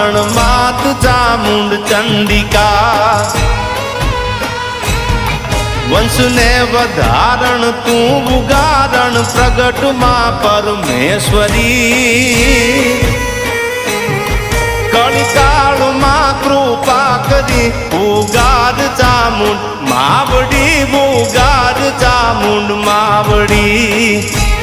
धारण मात चामुंड चंडिका वंश ने वधारण तू उगारण प्रगट मां परमेश्वरी कलिकाल मां कृपा करी उगार चामुंड मावड़ी उगार चामुंड मावड़ी।